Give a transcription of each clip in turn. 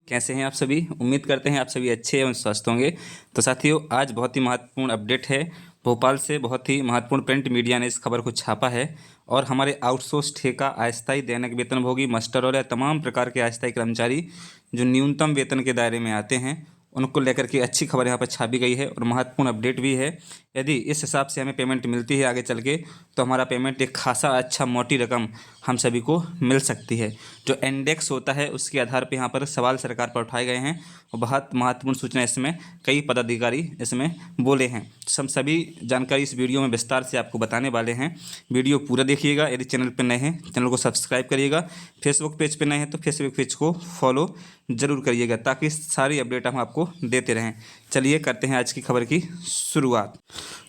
कैसे हैं आप सभी। उम्मीद करते हैं आप सभी अच्छे एवं स्वस्थ होंगे। तो साथियों, आज बहुत ही महत्वपूर्ण अपडेट है। भोपाल से बहुत ही महत्वपूर्ण प्रिंट मीडिया ने इस खबर को छापा है और हमारे आउटसोर्स ठेका अस्थायी दैनिक वेतनभोगी मास्टर और तमाम प्रकार के अस्थायी कर्मचारी जो न्यूनतम वेतन के दायरे में आते हैं उनको लेकर के अच्छी खबर यहाँ पर छापी गई है और महत्वपूर्ण अपडेट भी है। यदि इस हिसाब से हमें पेमेंट मिलती है आगे चल के, तो हमारा पेमेंट एक खासा अच्छा मोटी रकम हम सभी को मिल सकती है। जो इंडेक्स होता है उसके आधार पर यहाँ पर सवाल सरकार पर उठाए गए हैं और बहुत महत्वपूर्ण सूचना इसमें कई पदाधिकारी इसमें बोले हैं। तो हम सभी जानकारी इस वीडियो में विस्तार से आपको बताने वाले हैं। वीडियो पूरा देखिएगा। यदि चैनल पर नए हैं चैनल को सब्सक्राइब करिएगा। फेसबुक पेज पर नए हैं तो फेसबुक पेज को फॉलो ज़रूर करिएगा ताकि सारी अपडेट हम आपको देते रहें। चलिए करते हैं आज की खबर की शुरुआत।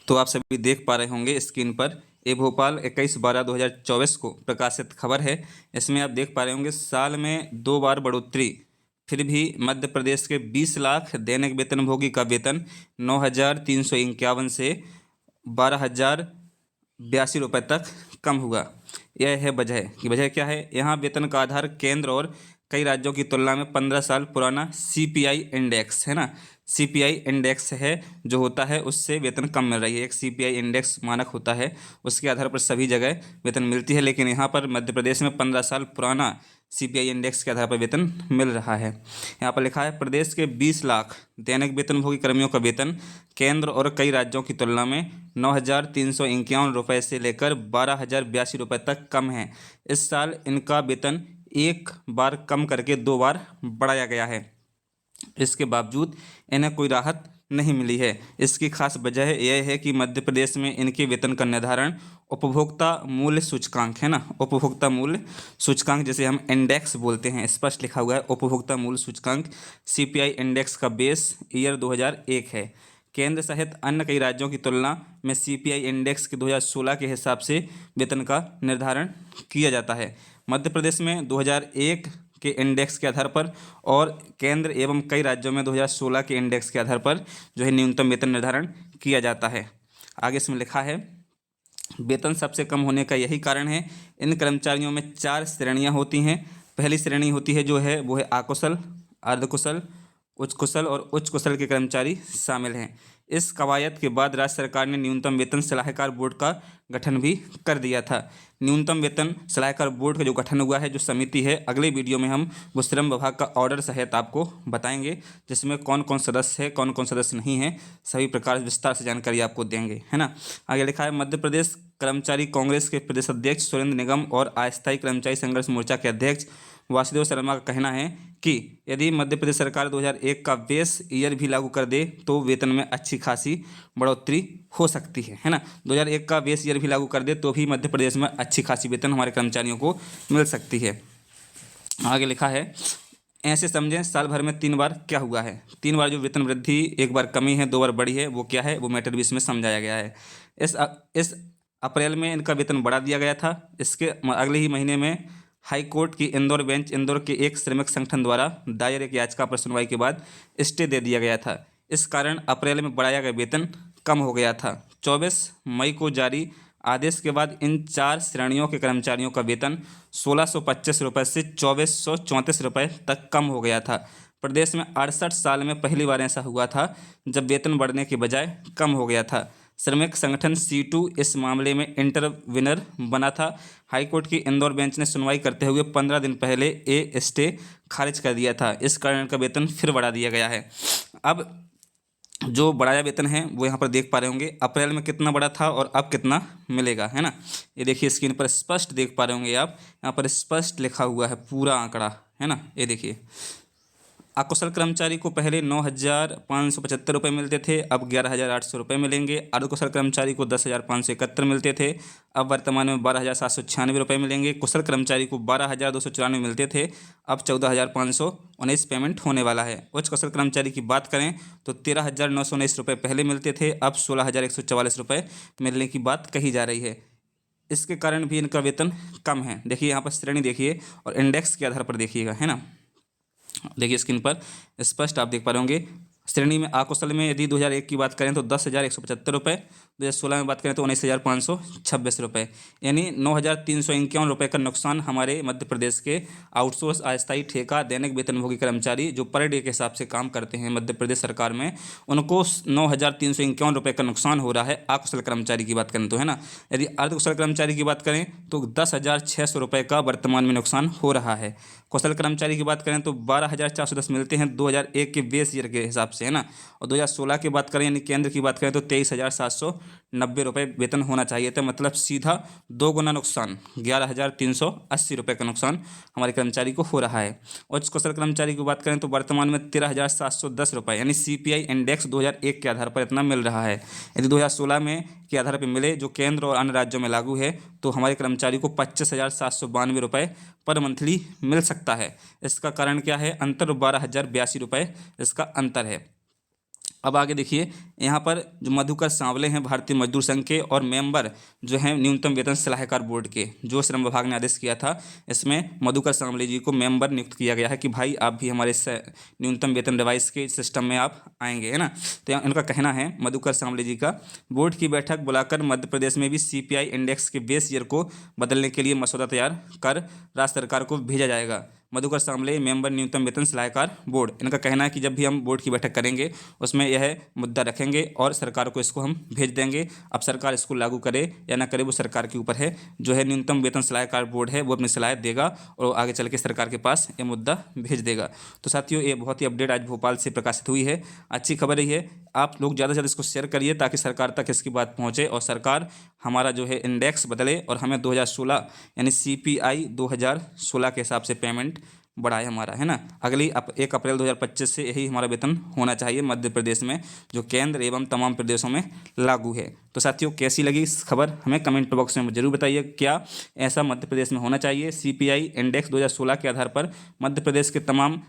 तो आप सभी देख पा रहे होंगे स्क्रीन पर ये भोपाल 21/12/2024 को प्रकाशित खबर है। इसमें आप देख पा रहे होंगे साल में 2 बार बढ़ोतरी, फिर भी मध्य प्रदेश के 20 लाख दैनिक वेतनभोगी का वेतन 9,351 से 12,082 रुपये तक कम हुआ। यह है वजह कि वजह क्या है। यहाँ वेतन का आधार केंद्र और कई राज्यों की तुलना में 15 साल पुराना सीपीआई इंडेक्स है ना, सीपीआई इंडेक्स है जो होता है उससे वेतन कम मिल रही है। एक सीपीआई इंडेक्स मानक होता है, उसके आधार पर सभी जगह वेतन मिलती है, लेकिन यहाँ पर मध्य प्रदेश में 15 साल पुराना सीपीआई इंडेक्स के आधार पर वेतन मिल रहा है। यहाँ पर लिखा है प्रदेश के 20 लाख दैनिक वेतनभोगी कर्मियों का वेतन केंद्र और कई राज्यों की तुलना में 9,351 रुपये से लेकर 12,082 रुपये तक कम है। इस साल इनका वेतन एक बार कम करके 2 बार बढ़ाया गया है। इसके बावजूद इन्हें कोई राहत नहीं मिली है। इसकी खास वजह यह है कि मध्य प्रदेश में इनके वेतन का निर्धारण उपभोक्ता मूल्य सूचकांक है ना, उपभोक्ता मूल्य सूचकांक जिसे हम इंडेक्स बोलते हैं, स्पष्ट लिखा हुआ है उपभोक्ता मूल्य सूचकांक सीपीआई इंडेक्स का बेस ईयर 2001 है। केंद्र सहित अन्य कई राज्यों की तुलना में सीपीआई इंडेक्स के 2016 के हिसाब से वेतन का निर्धारण किया जाता है। मध्य प्रदेश में 2001 के इंडेक्स के आधार पर और केंद्र एवं कई राज्यों में 2016 के इंडेक्स के आधार पर जो है न्यूनतम वेतन निर्धारण किया जाता है। आगे इसमें लिखा है वेतन सबसे कम होने का यही कारण है। इन कर्मचारियों में 4 श्रेणियां होती हैं। पहली श्रेणी होती है जो है वो है अकुशल, अर्धकुशल, उच्च कुशल और उच्च कुशल के कर्मचारी शामिल हैं। इस कवायद के बाद राज्य सरकार ने न्यूनतम वेतन सलाहकार बोर्ड का गठन भी कर दिया था। न्यूनतम वेतन सलाहकार बोर्ड का जो गठन हुआ है, जो समिति है, अगले वीडियो में हम वो श्रम विभाग का ऑर्डर सहित आपको बताएंगे जिसमें कौन कौन सदस्य है, कौन कौन सदस्य नहीं है, सभी प्रकार विस्तार से जानकारी आपको देंगे, है ना। आगे लिखा है मध्य प्रदेश कर्मचारी कांग्रेस के प्रदेश अध्यक्ष सुरेंद्र निगम और अस्थायी कर्मचारी संघर्ष मोर्चा के अध्यक्ष वासुदेव शर्मा का कहना है कि यदि मध्य प्रदेश सरकार 2001 का बेस ईयर भी लागू कर दे तो वेतन में अच्छी खासी बढ़ोतरी हो सकती है ना। 2001 का बेस ईयर भी लागू कर दे तो भी मध्य प्रदेश में अच्छी खासी वेतन हमारे कर्मचारियों को मिल सकती है। आगे लिखा है ऐसे समझें साल भर में 3 बार क्या हुआ है। 3 बार जो वेतन वृद्धि, 1 बार कमी है, 2 बार बढ़ी है, वो क्या है, वो मैटर भी इसमें समझाया गया है। इस अप्रैल में इनका वेतन बढ़ा दिया गया था। इसके अगले ही महीने में हाई कोर्ट की इंदौर बेंच इंदौर के एक श्रमिक संगठन द्वारा दायर एक याचिका पर सुनवाई के बाद स्टे दे दिया गया था। इस कारण अप्रैल में बढ़ाया गया वेतन कम हो गया था। 24 मई को जारी आदेश के बाद इन 4 श्रेणियों के कर्मचारियों का वेतन 1,625 रुपये से 2,434 रुपये तक कम हो गया था। प्रदेश में 68 साल में पहली बार ऐसा हुआ था जब वेतन बढ़ने के बजाय कम हो गया था। श्रमिक संगठन C2 इस मामले में इंटरविनर बना था। हाईकोर्ट की इंदौर बेंच ने सुनवाई करते हुए 15 दिन पहले ये स्टे खारिज कर दिया था। इस कारण का वेतन फिर बढ़ा दिया गया है। अब जो बढ़ाया वेतन है वो यहाँ पर देख पा रहे होंगे अप्रैल में कितना बढ़ा था और अब कितना मिलेगा, है ना। ये देखिए स्क्रीन पर स्पष्ट देख पा रहे होंगे आप, यहाँ पर स्पष्ट लिखा हुआ है पूरा आंकड़ा, है ना। ये देखिए अकुशल कर्मचारी को पहले 9,575 रुपये मिलते थे, अब 11,800 रुपये मिलेंगे। अर्धकुशल कर्मचारी को 10,571 मिलते थे, अब वर्तमान में 12,796 रुपये मिलेंगे। कुशल कर्मचारी को 12,294 मिलते थे, अब 14,519 पेमेंट होने वाला है। उच्च कुशल कर्मचारी की बात करें तो 13,919 रुपये पहले मिलते थे, अब 16,144 रुपये मिलने की बात कही जा रही है। इसके कारण भी इनका वेतन कम है। देखिए यहाँ पर श्रेणी देखिए और इंडेक्स के आधार पर देखिएगा, है ना। देखिए स्क्रीन पर स्पष्ट आप देख पा रहे होंगे श्रेणी में अकुशल में यदि 2001 की बात करें तो 10,175 रुपये, 2016 में बात करें तो 19,526 रुपये, यानी 9,351 रुपये का नुकसान हमारे मध्य प्रदेश के आउटसोर्स अस्थायी ठेका दैनिक वेतनभोगी कर्मचारी जो पर डे के हिसाब से काम करते हैं मध्य प्रदेश सरकार में, उनको 9,351 रुपये का नुकसान हो रहा है अकुशल कर्मचारी की बात करें तो, है ना। यदि अर्धकुशल कर्मचारी की बात करें तो 10,600 रुपये का वर्तमान में नुकसान हो रहा है। कुशल कर्मचारी की बात करें तो 12,410 मिलते हैं 2001 के बेस ईयर के हिसाब से, है ना। और 2016 की बात करें यानी केंद्र की बात करें तो 23,790 रुपये वेतन होना चाहिए था, मतलब सीधा 2 गुना नुकसान 11,380 रुपये का नुकसान हमारे कर्मचारी को हो रहा है। और कुशल कर्मचारी की बात करें तो वर्तमान में 13,710 रुपये यानी CPI इंडेक्स 2001 के आधार पर इतना मिल रहा है। यदि 2016 में के आधार पर मिले जो केंद्र और अन्य राज्यों में लागू है तो हमारे कर्मचारी को 25,792 रुपये पर मंथली मिल सकता है। इसका कारण क्या है? अंतर 12,082 रुपये इसका अंतर है। अब आगे देखिए, यहाँ पर जो मधुकर सांवले हैं भारतीय मजदूर संघ के और मेंबर जो हैं न्यूनतम वेतन सलाहकार बोर्ड के, जो श्रम विभाग ने आदेश किया था, इसमें मधुकर सांवले जी को मेंबर नियुक्त किया गया है कि भाई आप भी हमारे न्यूनतम वेतन डिवाइस के सिस्टम में आप आएंगे, है ना। तो इनका कहना है मधुकर सांवले जी का, बोर्ड की बैठक बुलाकर मध्य प्रदेश में भी CPI इंडेक्स के बेस ईयर को बदलने के लिए मसौदा तैयार कर राज्य सरकार को भेजा जाएगा। मधुकर सांवले मेंबर न्यूनतम वेतन सलाहकार बोर्ड, इनका कहना है कि जब भी हम बोर्ड की बैठक करेंगे उसमें यह मुद्दा रखेंगे और सरकार को इसको हम भेज देंगे। अब सरकार इसको लागू करे या ना करे वो सरकार के ऊपर है। जो है न्यूनतम वेतन सलाहकार बोर्ड है वो अपनी सलाह देगा और आगे चल के सरकार के पास ये मुद्दा भेज देगा। तो साथियों, ये बहुत ही अपडेट आज भोपाल से प्रकाशित हुई है, अच्छी खबर रही है। आप लोग ज़्यादा से ज़्यादा इसको शेयर करिए ताकि सरकार तक इसकी बात पहुँचे और सरकार हमारा जो है इंडेक्स बदले और हमें 2016 यानी CPI 2016 के हिसाब से पेमेंट बढ़ाए हमारा, है ना। अगली 1 अप्रैल 2025 से यही हमारा वेतन होना चाहिए मध्य प्रदेश में, जो केंद्र एवं तमाम प्रदेशों में लागू है। तो साथियों, कैसी लगी इस खबर हमें कमेंट बॉक्स में जरूर बताइए। क्या ऐसा मध्य प्रदेश में होना चाहिए? CPI इंडेक्स 2016 के आधार पर मध्य प्रदेश के तमाम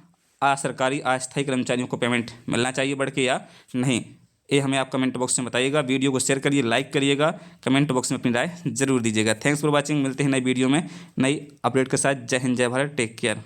सरकारी अस्थायी कर्मचारियों को पेमेंट मिलना चाहिए बढ़ के या नहीं? ये हमें आप कमेंट बॉक्स में बताइएगा। वीडियो को शेयर करिए, लाइक करिएगा, कमेंट बॉक्स में अपनी राय जरूर दीजिएगा। Thanks for watching. मिलते हैं नई वीडियो में नई अपडेट के साथ। जय हिंद, जय भारत, टेक केयर।